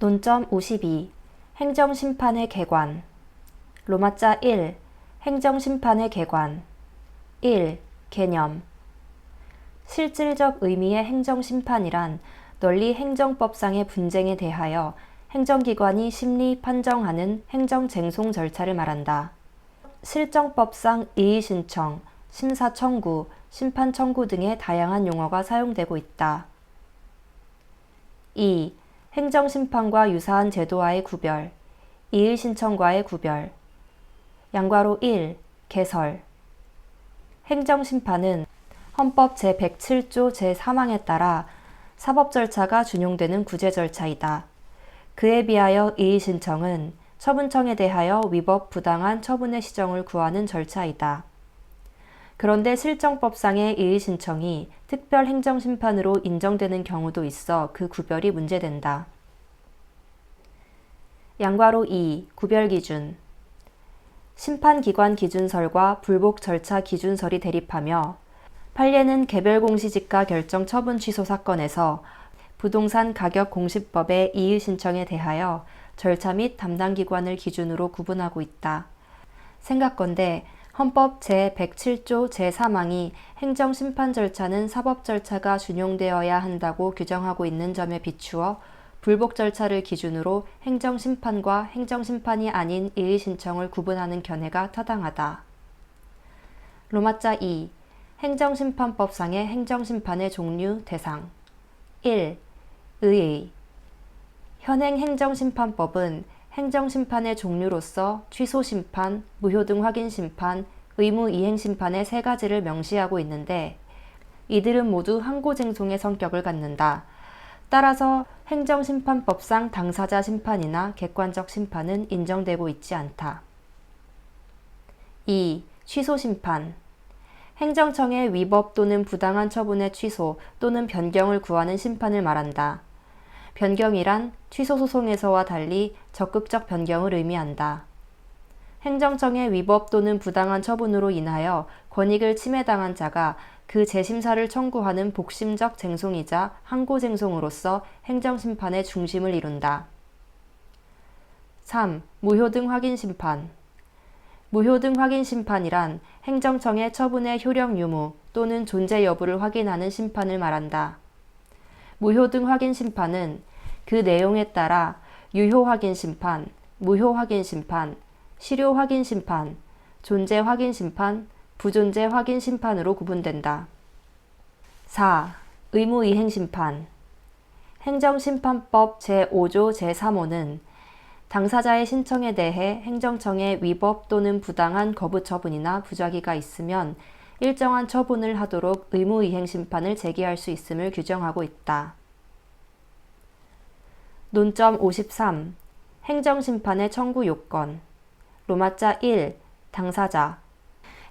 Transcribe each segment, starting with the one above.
논점 52. 행정심판의 개관. 로마자 1. 행정심판의 개관. 1. 개념. 실질적 의미의 행정심판이란 널리 행정법상의 분쟁에 대하여 행정기관이 심리 판정하는 행정쟁송 절차를 말한다. 실정법상 이의신청, 심사청구, 심판청구 등의 다양한 용어가 사용되고 있다. 2. 행정심판과 유사한 제도와의 구별, 이의신청과의 구별. 양괄호 1. 개설. 행정심판은 헌법 제107조 제3항에 따라 사법 절차가 준용되는 구제 절차이다. 그에 비하여 이의신청은 처분청에 대하여 위법 부당한 처분의 시정을 구하는 절차이다. 그런데 실정법상의 이의신청이 특별 행정심판으로 인정되는 경우도 있어 그 구별이 문제된다. 양괄호 2. 구별기준. 심판기관 기준설과 불복 절차 기준설이 대립하며 판례는 개별공시지가 결정 처분 취소 사건에서 부동산 가격공시법의 이의신청에 대하여 절차 및 담당기관을 기준으로 구분하고 있다. 생각건대 헌법 제107조 제3항이 행정심판 절차는 사법 절차가 준용되어야 한다고 규정하고 있는 점에 비추어 불복 절차를 기준으로 행정심판과 행정심판이 아닌 이의신청을 구분하는 견해가 타당하다. 로마자 2. 행정심판법상의 행정심판의 종류 대상. 1. 의의. 현행 행정심판법은 행정심판의 종류로서 취소심판, 무효등 확인심판, 의무이행심판의 세 가지를 명시하고 있는데 이들은 모두 항고쟁송의 성격을 갖는다. 따라서 행정심판법상 당사자 심판이나 객관적 심판은 인정되고 있지 않다. 2. 취소심판. 행정청의 위법 또는 부당한 처분의 취소 또는 변경을 구하는 심판을 말한다. 변경이란 취소소송에서와 달리 적극적 변경을 의미한다. 행정청의 위법 또는 부당한 처분으로 인하여 권익을 침해당한 자가 그 재심사를 청구하는 복심적 쟁송이자 항고쟁송으로서 행정심판의 중심을 이룬다. 3. 무효등 확인심판. 무효등 확인심판이란 행정청의 처분의 효력 유무 또는 존재 여부를 확인하는 심판을 말한다. 무효등 확인심판은 그 내용에 따라 유효확인심판, 무효확인심판, 실효확인심판, 존재확인심판, 부존재 확인심판으로 구분된다. 4. 의무이행심판. 행정심판법 제5조 제3호는 당사자의 신청에 대해 행정청의 위법 또는 부당한 거부 처분이나 부작위가 있으면 일정한 처분을 하도록 의무이행심판을 제기할 수 있음을 규정하고 있다. 논점 53. 행정심판의 청구 요건. 로마자 1. 당사자.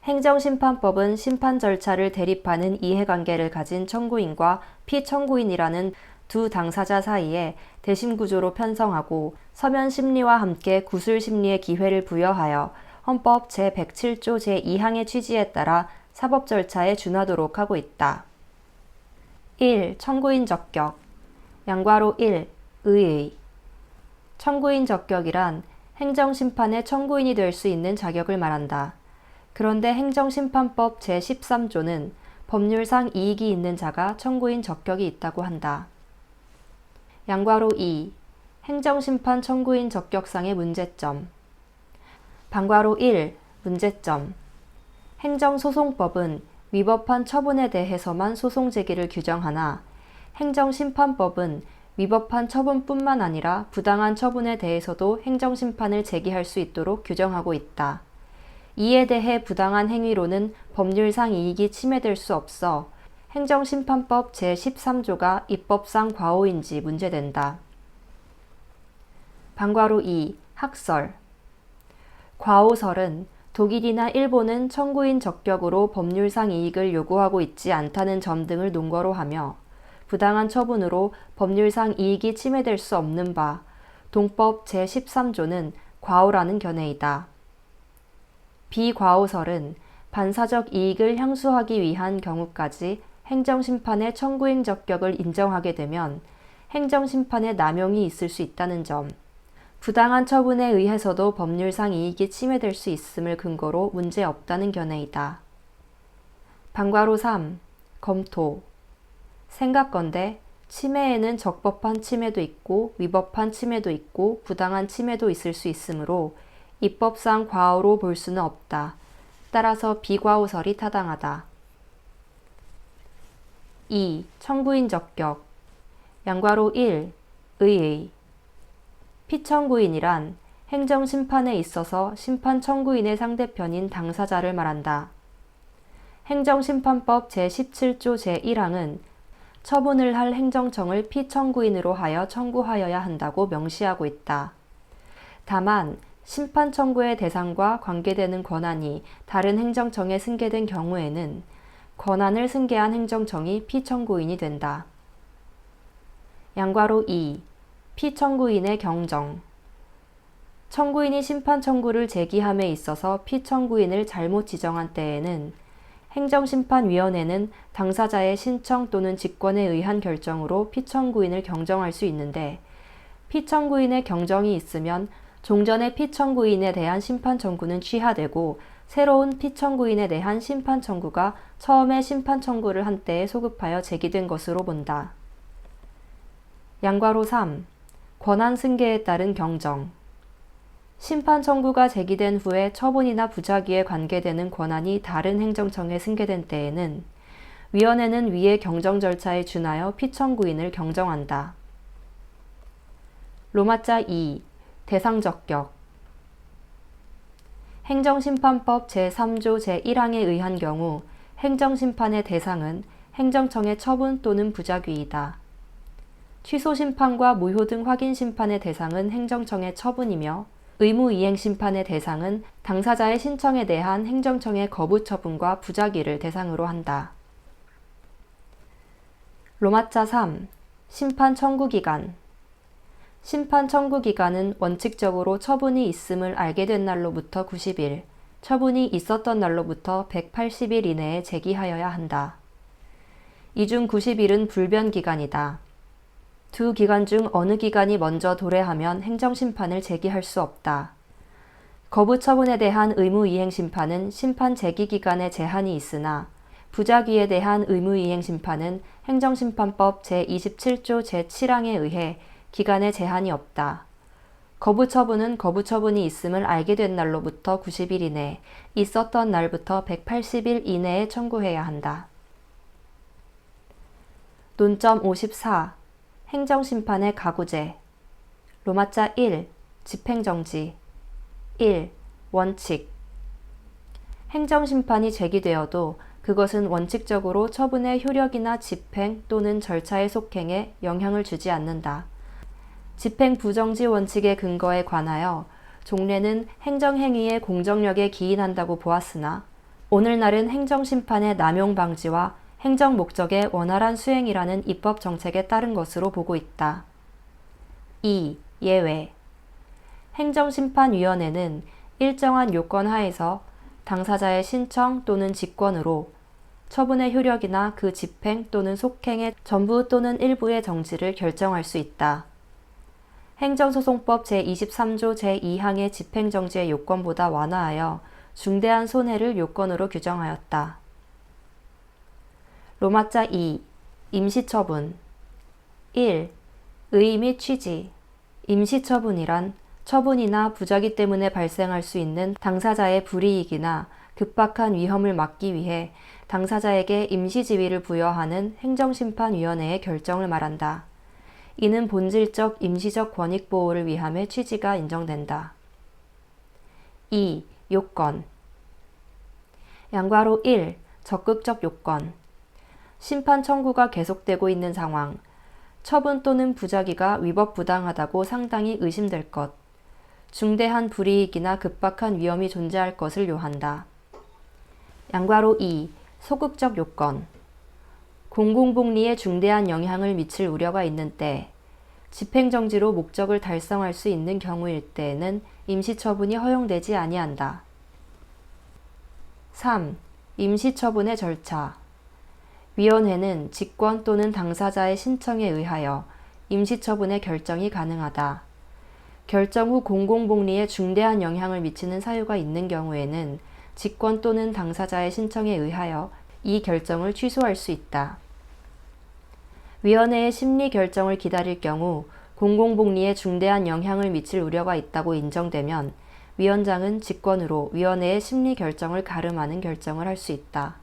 행정심판법은 심판 절차를 대립하는 이해관계를 가진 청구인과 피청구인이라는 두 당사자 사이에 대심구조로 편성하고 서면심리와 함께 구술심리의 기회를 부여하여 헌법 제107조 제2항의 취지에 따라 사법 절차에 준하도록 하고 있다. 1. 청구인 적격. 양괄호 1. 의의. 청구인 적격이란 행정심판의 청구인이 될 수 있는 자격을 말한다. 그런데 행정심판법 제13조는 법률상 이익이 있는 자가 청구인 적격이 있다고 한다. 양괄호 2. 행정심판 청구인 적격상의 문제점. 반괄호 1. 문제점. 행정소송법은 위법한 처분에 대해서만 소송 제기를 규정하나 행정심판법은 위법한 처분뿐만 아니라 부당한 처분에 대해서도 행정심판을 제기할 수 있도록 규정하고 있다. 이에 대해 부당한 행위로는 법률상 이익이 침해될 수 없어 행정심판법 제13조가 입법상 과오인지 문제된다. 반괄호 2. 학설. 과오설은 독일이나 일본은 청구인 적격으로 법률상 이익을 요구하고 있지 않다는 점 등을 논거로 하며 부당한 처분으로 법률상 이익이 침해될 수 없는 바 동법 제13조는 과오라는 견해이다. 비과오설은 반사적 이익을 향수하기 위한 경우까지 행정심판의 청구인 적격을 인정하게 되면 행정심판의 남용이 있을 수 있다는 점, 부당한 처분에 의해서도 법률상 이익이 침해될 수 있음을 근거로 문제없다는 견해이다. 방과로 3. 검토. 생각건대 침해에는 적법한 침해도 있고 위법한 침해도 있고 부당한 침해도 있을 수 있으므로 입법상 과오로 볼 수는 없다. 따라서 비과오설이 타당하다. 2. 청구인 적격. 양과로 1. 의의. 피청구인이란 행정심판에 있어서 심판 청구인의 상대편인 당사자를 말한다. 행정심판법 제17조 제1항은 처분을 할 행정청을 피청구인으로 하여 청구하여야 한다고 명시하고 있다. 다만 심판 청구의 대상과 관계되는 권한이 다른 행정청에 승계된 경우에는 권한을 승계한 행정청이 피청구인이 된다. 양과로 2. 피청구인의 경정. 청구인이 심판 청구를 제기함에 있어서 피청구인을 잘못 지정한 때에는 행정심판위원회는 당사자의 신청 또는 직권에 의한 결정으로 피청구인을 경정할 수 있는데 피청구인의 경정이 있으면 종전의 피청구인에 대한 심판 청구는 취하되고 새로운 피청구인에 대한 심판 청구가 처음에 심판 청구를 한 때에 소급하여 제기된 것으로 본다. 양과로 3. 권한 승계에 따른 경정. 심판 청구가 제기된 후에 처분이나 부작위에 관계되는 권한이 다른 행정청에 승계된 때에는 위원회는 위의 경정 절차에 준하여 피청구인을 경정한다. 로마자 2. 대상적격. 행정심판법 제3조 제1항에 의한 경우 행정심판의 대상은 행정청의 처분 또는 부작위이다. 취소심판과 무효 등 확인심판의 대상은 행정청의 처분이며 의무이행심판의 대상은 당사자의 신청에 대한 행정청의 거부처분과 부작위를 대상으로 한다. 로마자 3. 심판 청구기간. 심판 청구기간은 원칙적으로 처분이 있음을 알게 된 날로부터 90일, 처분이 있었던 날로부터 180일 이내에 제기하여야 한다. 이 중 90일은 불변기간이다. 두 기간 중 어느 기간이 먼저 도래하면 행정심판을 제기할 수 없다. 거부처분에 대한 의무이행심판은 심판 제기기간에 제한이 있으나 부작위에 대한 의무이행심판은 행정심판법 제27조 제7항에 의해 기간에 제한이 없다. 거부처분은 거부처분이 있음을 알게 된 날로부터 90일 이내, 있었던 날부터 180일 이내에 청구해야 한다. 논점 54. 행정심판의 가구제. 로마자 1. 집행정지. 1. 원칙. 행정심판이 제기되어도 그것은 원칙적으로 처분의 효력이나 집행 또는 절차의 속행에 영향을 주지 않는다. 집행부정지 원칙의 근거에 관하여 종래는 행정행위의 공정력에 기인한다고 보았으나 오늘날은 행정심판의 남용 방지와 행정 목적의 원활한 수행이라는 입법 정책에 따른 것으로 보고 있다. 2. 예외. 행정심판위원회는 일정한 요건 하에서 당사자의 신청 또는 직권으로 처분의 효력이나 그 집행 또는 속행의 전부 또는 일부의 정지를 결정할 수 있다. 행정소송법 제23조 제2항의 집행정지의 요건보다 완화하여 중대한 손해를 요건으로 규정하였다. 로마자 2. 임시처분. 1. 의의 및 취지. 임시처분이란 처분이나 부작위 때문에 발생할 수 있는 당사자의 불이익이나 급박한 위험을 막기 위해 당사자에게 임시지위를 부여하는 행정심판위원회의 결정을 말한다. 이는 본질적 임시적 권익보호를 위함의 취지가 인정된다. 2. 요건. 양과로 1. 적극적 요건. 심판 청구가 계속되고 있는 상황, 처분 또는 부작위가 위법부당하다고 상당히 의심될 것, 중대한 불이익이나 급박한 위험이 존재할 것을 요한다. 양과로 2. 소극적 요건. 공공복리에 중대한 영향을 미칠 우려가 있는 때, 집행정지로 목적을 달성할 수 있는 경우일 때에는 임시처분이 허용되지 아니한다. 3. 임시처분의 절차. 위원회는 직권 또는 당사자의 신청에 의하여 임시처분의 결정이 가능하다. 결정 후 공공복리에 중대한 영향을 미치는 사유가 있는 경우에는 직권 또는 당사자의 신청에 의하여 이 결정을 취소할 수 있다. 위원회의 심리 결정을 기다릴 경우 공공복리에 중대한 영향을 미칠 우려가 있다고 인정되면 위원장은 직권으로 위원회의 심리 결정을 가름하는 결정을 할 수 있다.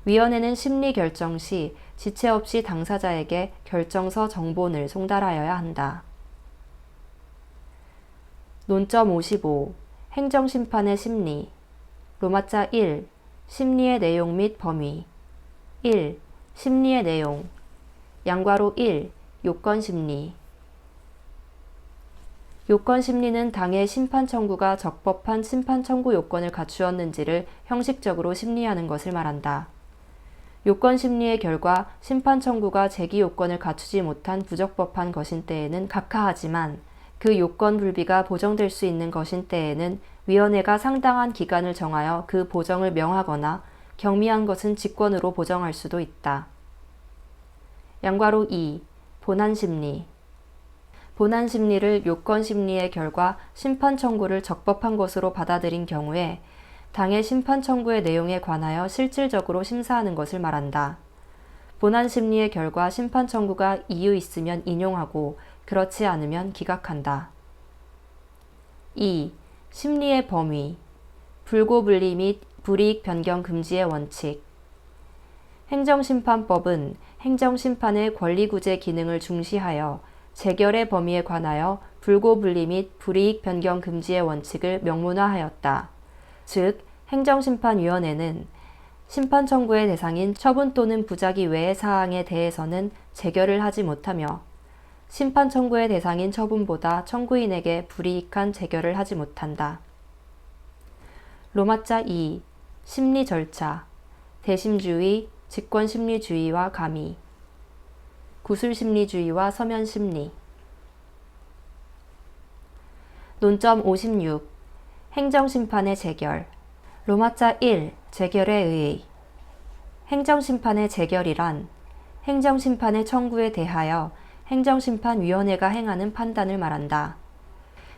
위원회는 심리 결정 시 지체 없이 당사자에게 결정서 정본을 송달하여야 한다. 논점 55. 행정심판의 심리. 로마자 1. 심리의 내용 및 범위. 1. 심리의 내용. 양괄호 1. 요건심리. 요건심리는 당해 심판 청구가 적법한 심판 청구 요건을 갖추었는지를 형식적으로 심리하는 것을 말한다. 요건심리의 결과 심판 청구가 제기 요건을 갖추지 못한 부적법한 것인 때에는 각하하지만 그 요건 불비가 보정될 수 있는 것인 때에는 위원회가 상당한 기간을 정하여 그 보정을 명하거나 경미한 것은 직권으로 보정할 수도 있다. 양괄호 2. 본안심리. 본안심리를 요건심리의 결과 심판 청구를 적법한 것으로 받아들인 경우에 당의 심판 청구의 내용에 관하여 실질적으로 심사하는 것을 말한다. 본안심리의 결과 심판 청구가 이유 있으면 인용하고 그렇지 않으면 기각한다. 2. 심리의 범위. 불고불리 및 불이익 변경 금지의 원칙. 행정심판법은 행정심판의 권리구제 기능을 중시하여 재결의 범위에 관하여 불고불리 및 불이익 변경 금지의 원칙을 명문화하였다. 즉, 행정심판위원회는 심판 청구의 대상인 처분 또는 부작위 외의 사항에 대해서는 재결을 하지 못하며 심판 청구의 대상인 처분보다 청구인에게 불이익한 재결을 하지 못한다. 로마자 2. 심리 절차. 대심주의, 직권심리주의와 가미. 구술심리주의와 서면심리. 논점 56. 행정심판의 재결. 로마자 1. 재결에 의의. 행정심판의 재결이란 행정심판의 청구에 대하여 행정심판위원회가 행하는 판단을 말한다.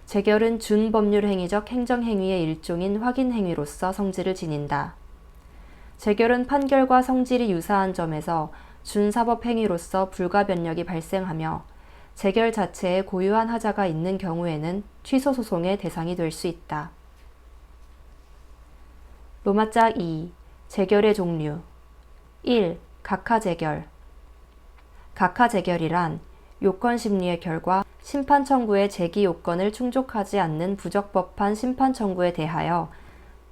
재결은 준법률행위적 행정행위의 일종인 확인행위로서 성질을 지닌다. 재결은 판결과 성질이 유사한 점에서 준사법행위로서 불가변력이 발생하며 재결 자체에 고유한 하자가 있는 경우에는 취소소송의 대상이 될 수 있다. 로마자 2. 재결의 종류. 1. 각하재결. 각하재결이란 요건심리의 결과 심판 청구의 제기 요건을 충족하지 않는 부적법한 심판 청구에 대하여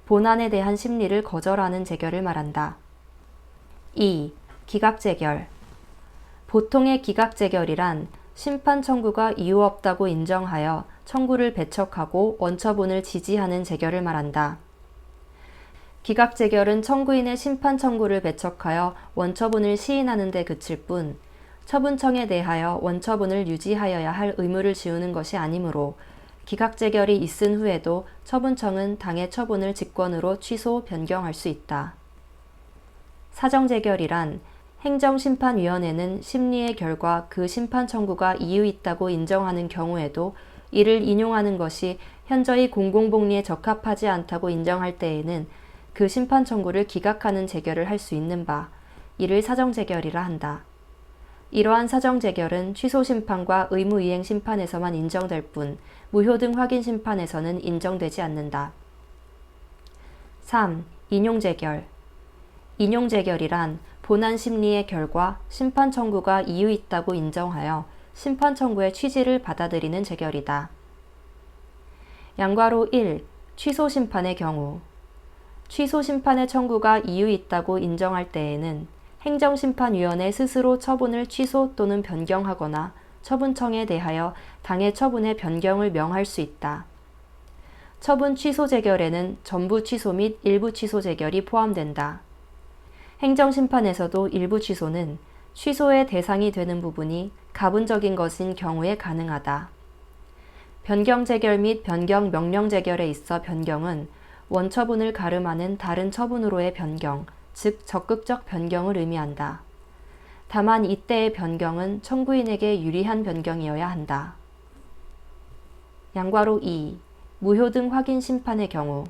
본안에 대한 심리를 거절하는 재결을 말한다. 2. 기각재결. 보통의 기각재결이란 심판 청구가 이유 없다고 인정하여 청구를 배척하고 원처분을 지지하는 재결을 말한다. 기각재결은 청구인의 심판 청구를 배척하여 원처분을 시인하는 데 그칠 뿐 처분청에 대하여 원처분을 유지하여야 할 의무를 지우는 것이 아니므로 기각재결이 있은 후에도 처분청은 당의 처분을 직권으로 취소, 변경할 수 있다. 사정재결이란 행정심판위원회는 심리의 결과 그 심판 청구가 이유 있다고 인정하는 경우에도 이를 인용하는 것이 현저히 공공복리에 적합하지 않다고 인정할 때에는 그 심판 청구를 기각하는 재결을 할 수 있는 바, 이를 사정재결이라 한다. 이러한 사정재결은 취소심판과 의무이행심판에서만 인정될 뿐 무효등 확인심판에서는 인정되지 않는다. 3. 인용재결. 인용재결이란 본안심리의 결과 심판 청구가 이유 있다고 인정하여 심판 청구의 취지를 받아들이는 재결이다. 양괄호 1. 취소심판의 경우. 취소심판의 청구가 이유 있다고 인정할 때에는 행정심판위원회 스스로 처분을 취소 또는 변경하거나 처분청에 대하여 당의 처분의 변경을 명할 수 있다. 처분 취소 재결에는 전부 취소 및 일부 취소 재결이 포함된다. 행정심판에서도 일부 취소는 취소의 대상이 되는 부분이 가분적인 것인 경우에 가능하다. 변경 재결 및 변경 명령 재결에 있어 변경은 원처분을 가름하는 다른 처분으로의 변경, 즉 적극적 변경을 의미한다. 다만 이때의 변경은 청구인에게 유리한 변경이어야 한다. 양괄호 2. 무효 등 확인 심판의 경우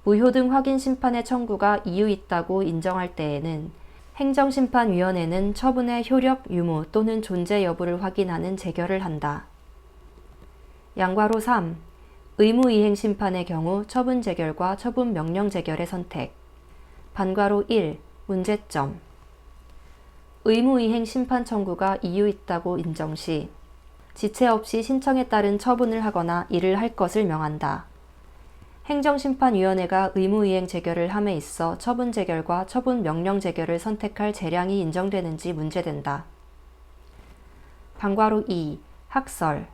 무효 등 확인 심판의 청구가 이유 있다고 인정할 때에는 행정심판위원회는 처분의 효력, 유무 또는 존재 여부를 확인하는 재결을 한다. 양괄호 3. 의무이행 심판의 경우 처분 재결과 처분 명령 재결의 선택. 반괄호 1. 문제점. 의무이행 심판 청구가 이유 있다고 인정 시 지체 없이 신청에 따른 처분을 하거나 이를 할 것을 명한다. 행정심판위원회가 의무이행 재결을 함에 있어 처분 재결과 처분 명령 재결을 선택할 재량이 인정되는지 문제된다. 반괄호 2. 학설.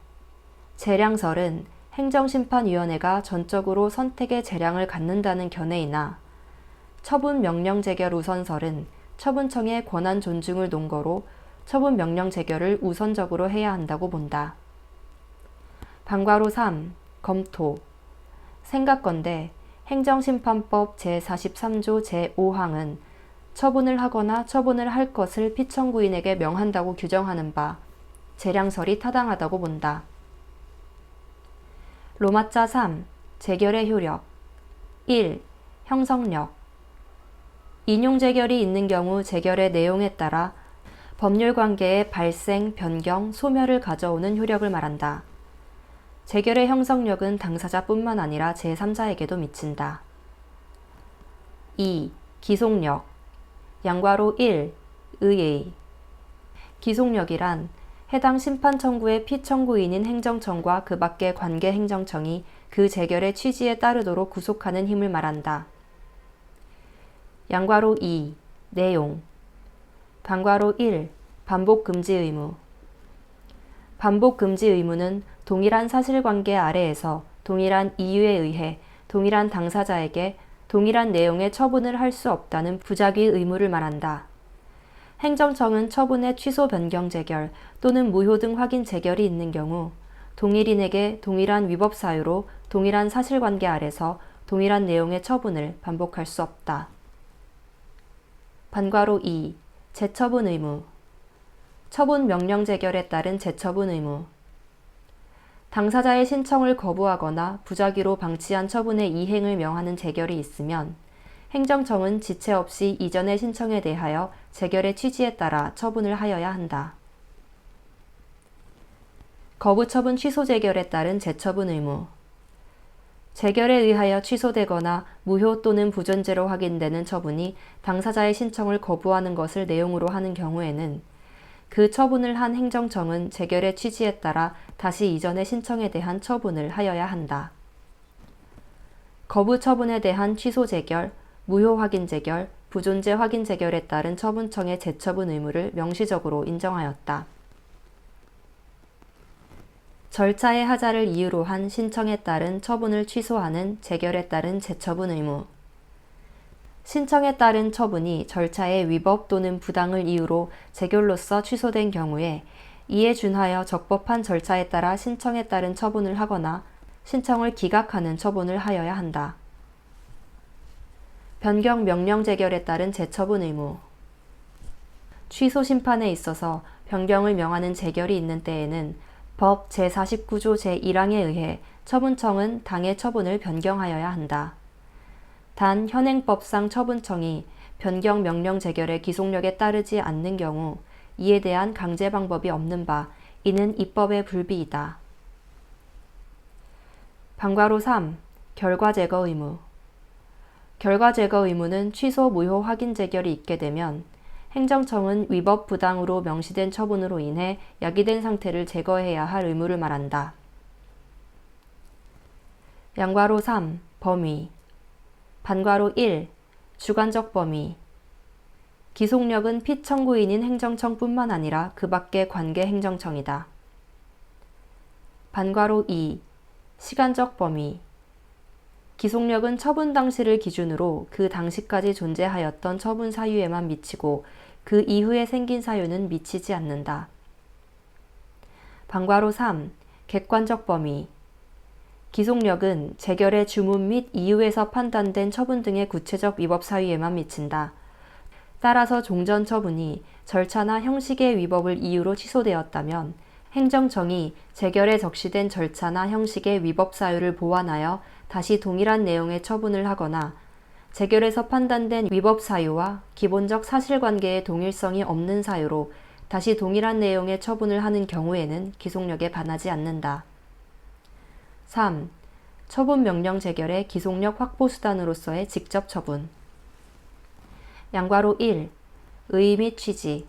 재량설은 행정심판위원회가 전적으로 선택의 재량을 갖는다는 견해이나 처분 명령 재결 우선설은 처분청의 권한 존중을 논거로 처분 명령 재결을 우선적으로 해야 한다고 본다. 반괄호 3. 검토. 생각건대 행정심판법 제43조 제5항은 처분을 하거나 처분을 할 것을 피청구인에게 명한다고 규정하는 바 재량설이 타당하다고 본다. 로마자 3. 재결의 효력. 1. 형성력. 인용재결이 있는 경우 재결의 내용에 따라 법률관계의 발생, 변경, 소멸을 가져오는 효력을 말한다. 재결의 형성력은 당사자뿐만 아니라 제3자에게도 미친다. 2. 기속력. 양괄호 1. 의의. 기속력이란 해당 심판 청구의 피청구인인 행정청과 그 밖의 관계 행정청이 그 재결의 취지에 따르도록 구속하는 힘을 말한다. 양괄호 2. 내용. 반괄호 1. 반복 금지 의무. 반복 금지 의무는 동일한 사실관계 아래에서 동일한 이유에 의해 동일한 당사자에게 동일한 내용의 처분을 할 수 없다는 부작위 의무를 말한다. 행정청은 처분의 취소 변경 재결 또는 무효 등 확인 재결이 있는 경우 동일인에게 동일한 위법 사유로 동일한 사실관계 아래서 동일한 내용의 처분을 반복할 수 없다. 반괄호 2. 재처분 의무. 처분 명령 재결에 따른 재처분 의무. 당사자의 신청을 거부하거나 부작위로 방치한 처분의 이행을 명하는 재결이 있으면 행정청은 지체 없이 이전의 신청에 대하여 재결의 취지에 따라 처분을 하여야 한다. 거부처분 취소 재결에 따른 재처분 의무. 재결에 의하여 취소되거나 무효 또는 부존재로 확인되는 처분이 당사자의 신청을 거부하는 것을 내용으로 하는 경우에는 그 처분을 한 행정청은 재결의 취지에 따라 다시 이전의 신청에 대한 처분을 하여야 한다. 거부 처분에 대한 취소 재결, 무효 확인 재결, 부존재 확인 재결에 따른 처분청의 재처분 의무를 명시적으로 인정하였다. 절차의 하자를 이유로 한 신청에 따른 처분을 취소하는 재결에 따른 재처분 의무. 신청에 따른 처분이 절차의 위법 또는 부당을 이유로 재결로서 취소된 경우에 이에 준하여 적법한 절차에 따라 신청에 따른 처분을 하거나 신청을 기각하는 처분을 하여야 한다. 변경 명령 재결에 따른 재처분 의무. 취소 심판에 있어서 변경을 명하는 재결이 있는 때에는 법 제49조 제1항에 의해 처분청은 당의 처분을 변경하여야 한다. 단 현행법상 처분청이 변경 명령 재결의 기속력에 따르지 않는 경우 이에 대한 강제 방법이 없는 바 이는 입법의 불비이다. 반괄호 3. 결과 제거 의무. 결과 제거 의무는 취소 무효 확인 재결이 있게 되면 행정청은 위법 부당으로 명시된 처분으로 인해 야기된 상태를 제거해야 할 의무를 말한다. 양괄호 3. 범위. 반괄호 1. 주관적 범위. 기속력은 피청구인인 행정청뿐만 아니라 그 밖의 관계 행정청이다. 반괄호 2. 시간적 범위. 기속력은 처분 당시를 기준으로 그 당시까지 존재하였던 처분 사유에만 미치고 그 이후에 생긴 사유는 미치지 않는다. 반괄호 3. 객관적 범위. 기속력은 재결의 주문 및 이유에서 판단된 처분 등의 구체적 위법 사유에만 미친다. 따라서 종전 처분이 절차나 형식의 위법을 이유로 취소되었다면 행정청이 재결에 적시된 절차나 형식의 위법 사유를 보완하여 다시 동일한 내용의 처분을 하거나 재결에서 판단된 위법 사유와 기본적 사실관계의 동일성이 없는 사유로 다시 동일한 내용의 처분을 하는 경우에는 기속력에 반하지 않는다. 3. 처분명령 재결의 기속력 확보 수단으로서의 직접 처분. 양괄호 1. 의의 및 취지.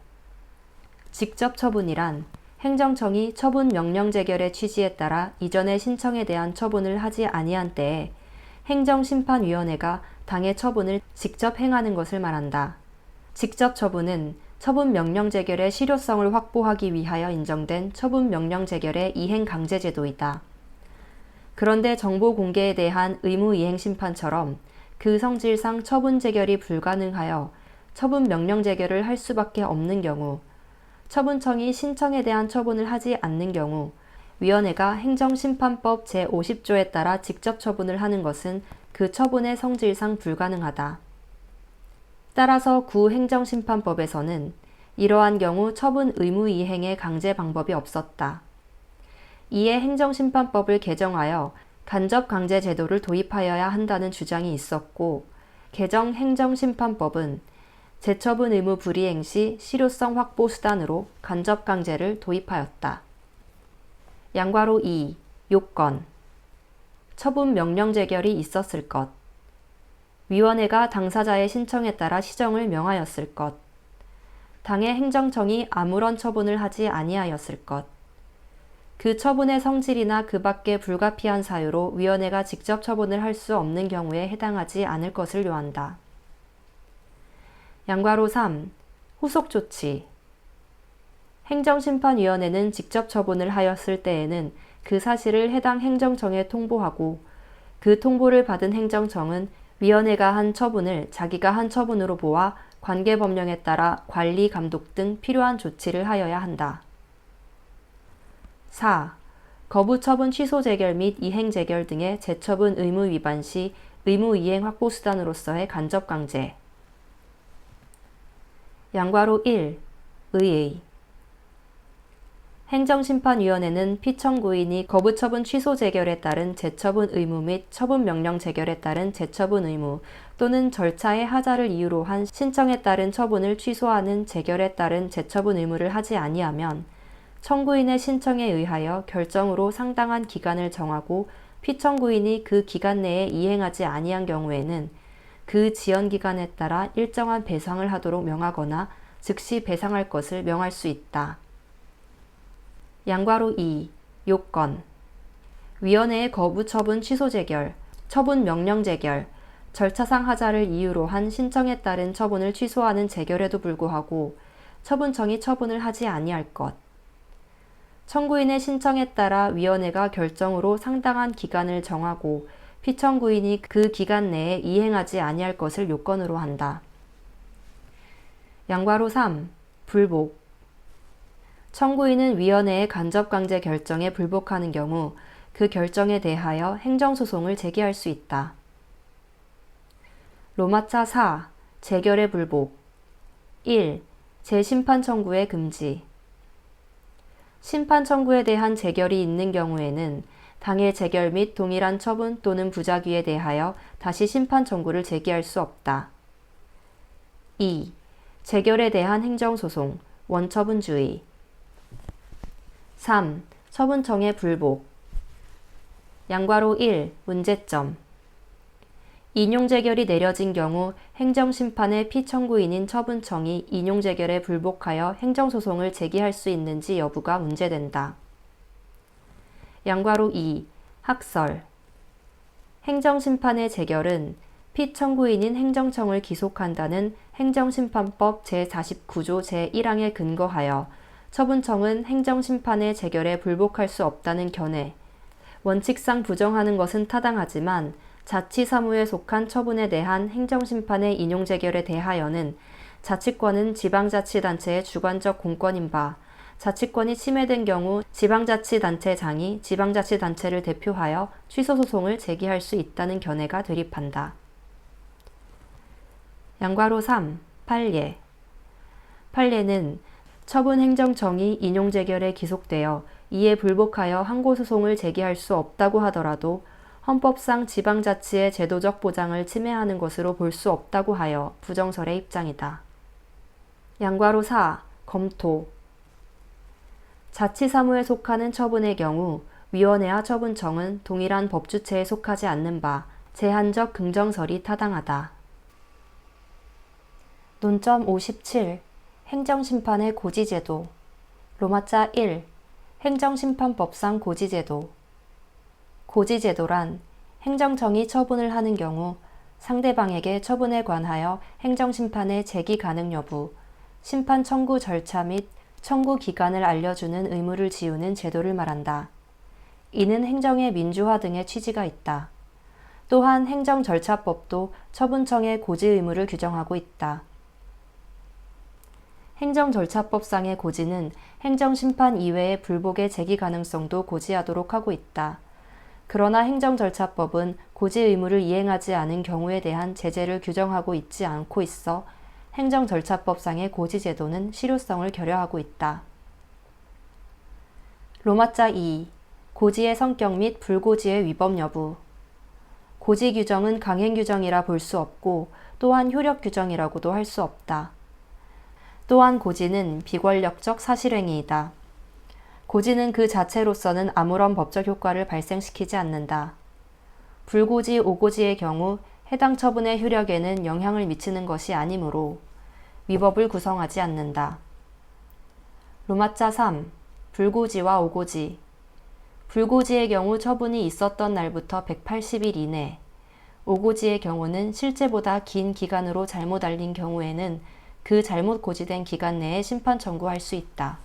직접 처분이란 행정청이 처분 명령 재결의 취지에 따라 이전의 신청에 대한 처분을 하지 아니한 때에 행정심판위원회가 당의 처분을 직접 행하는 것을 말한다. 직접 처분은 처분 명령 재결의 실효성을 확보하기 위하여 인정된 처분 명령 재결의 이행 강제 제도이다. 그런데 정보 공개에 대한 의무 이행 심판처럼 그 성질상 처분 재결이 불가능하여 처분 명령 재결을 할 수밖에 없는 경우, 처분청이 신청에 대한 처분을 하지 않는 경우 위원회가 행정심판법 제50조에 따라 직접 처분을 하는 것은 그 처분의 성질상 불가능하다. 따라서 구행정심판법에서는 이러한 경우 처분 의무 이행의 강제 방법이 없었다. 이에 행정심판법을 개정하여 간접 강제 제도를 도입하여야 한다는 주장이 있었고, 개정 행정심판법은 재처분 의무 불이행 시 실효성 확보 수단으로 간접 강제를 도입하였다. 양괄호 2. 요건. 처분 명령 재결이 있었을 것. 위원회가 당사자의 신청에 따라 시정을 명하였을 것. 당의 행정청이 아무런 처분을 하지 아니하였을 것. 그 처분의 성질이나 그 밖의 불가피한 사유로 위원회가 직접 처분을 할 수 없는 경우에 해당하지 않을 것을 요한다. 양괄호 3. 후속 조치. 행정심판위원회는 직접 처분을 하였을 때에는 그 사실을 해당 행정청에 통보하고, 그 통보를 받은 행정청은 위원회가 한 처분을 자기가 한 처분으로 보아 관계법령에 따라 관리, 감독 등 필요한 조치를 하여야 한다. 4. 거부 처분 취소 재결 및 이행 재결 등의 재처분 의무 위반 시 의무 이행 확보 수단으로서의 간접 강제. 양괄호 1. 의의. 행정심판위원회는 피청구인이 거부처분 취소 재결에 따른 재처분 의무 및 처분명령 재결에 따른 재처분 의무 또는 절차의 하자를 이유로 한 신청에 따른 처분을 취소하는 재결에 따른 재처분 의무를 하지 아니하면 청구인의 신청에 의하여 결정으로 상당한 기간을 정하고 피청구인이 그 기간 내에 이행하지 아니한 경우에는 그 지연기간에 따라 일정한 배상을 하도록 명하거나 즉시 배상할 것을 명할 수 있다. 양괄호 2. 요건. 위원회의 거부 처분 취소 재결, 처분 명령 재결, 절차상 하자를 이유로 한 신청에 따른 처분을 취소하는 재결에도 불구하고 처분청이 처분을 하지 아니할 것. 청구인의 신청에 따라 위원회가 결정으로 상당한 기간을 정하고 피청구인이 그 기간 내에 이행하지 아니할 것을 요건으로 한다. 양괄호 3. 불복. 청구인은 위원회의 간접강제 결정에 불복하는 경우 그 결정에 대하여 행정소송을 제기할 수 있다. 로마자 4. 재결의 불복. 1. 재심판 청구의 금지. 심판 청구에 대한 재결이 있는 경우에는 당의 재결 및 동일한 처분 또는 부작위에 대하여 다시 심판 청구를 제기할 수 없다. 2. 재결에 대한 행정소송, 원처분주의. 3. 처분청의 불복. 양괄호 1. 문제점. 인용재결이 내려진 경우 행정심판의 피청구인인 처분청이 인용재결에 불복하여 행정소송을 제기할 수 있는지 여부가 문제된다. 양괄호 2. 학설. 행정심판의 재결은 피청구인인 행정청을 기속한다는 행정심판법 제49조 제1항에 근거하여 처분청은 행정심판의 재결에 불복할 수 없다는 견해, 원칙상 부정하는 것은 타당하지만 자치사무에 속한 처분에 대한 행정심판의 인용재결에 대하여는 자치권은 지방자치단체의 주관적 공권인 바, 자치권이 침해된 경우 지방자치단체장이 지방자치단체를 대표하여 취소소송을 제기할 수 있다는 견해가 대립한다. 양괄호 3. 판례. 판례는 처분 행정청이 인용 재결에 기속되어 이에 불복하여 항고소송을 제기할 수 없다고 하더라도 헌법상 지방자치의 제도적 보장을 침해하는 것으로 볼 수 없다고 하여 부정설의 입장이다. 양괄호 4. 검토. 자치사무에 속하는 처분의 경우 위원회와 처분청은 동일한 법주체에 속하지 않는 바 제한적 긍정설이 타당하다. 논점 57. 행정심판의 고지제도. 로마자 1. 행정심판법상 고지제도. 고지제도란 행정청이 처분을 하는 경우 상대방에게 처분에 관하여 행정심판의 제기 가능 여부, 심판 청구 절차 및 청구 기간을 알려주는 의무를 지우는 제도를 말한다. 이는 행정의 민주화 등의 취지가 있다. 또한 행정절차법도 처분청의 고지 의무를 규정하고 있다. 행정절차법상의 고지는 행정심판 이외의 불복의 제기 가능성도 고지하도록 하고 있다. 그러나 행정절차법은 고지 의무를 이행하지 않은 경우에 대한 제재를 규정하고 있지 않고 있어 행정절차법상의 고지제도는 실효성을 결여하고 있다. 로마자 2. 고지의 성격 및 불고지의 위법 여부. 고지 규정은 강행 규정이라 볼 수 없고 또한 효력 규정이라고도 할 수 없다. 또한 고지는 비권력적 사실행위이다. 고지는 그 자체로서는 아무런 법적 효과를 발생시키지 않는다. 불고지, 오고지의 경우 해당 처분의 효력에는 영향을 미치는 것이 아니므로 위법을 구성하지 않는다. 로마자 3. 불고지와 오고지. 불고지의 경우 처분이 있었던 날부터 180일 이내, 오고지의 경우는 실제보다 긴 기간으로 잘못 알린 경우에는 그 잘못 고지된 기간 내에 심판 청구할 수 있다.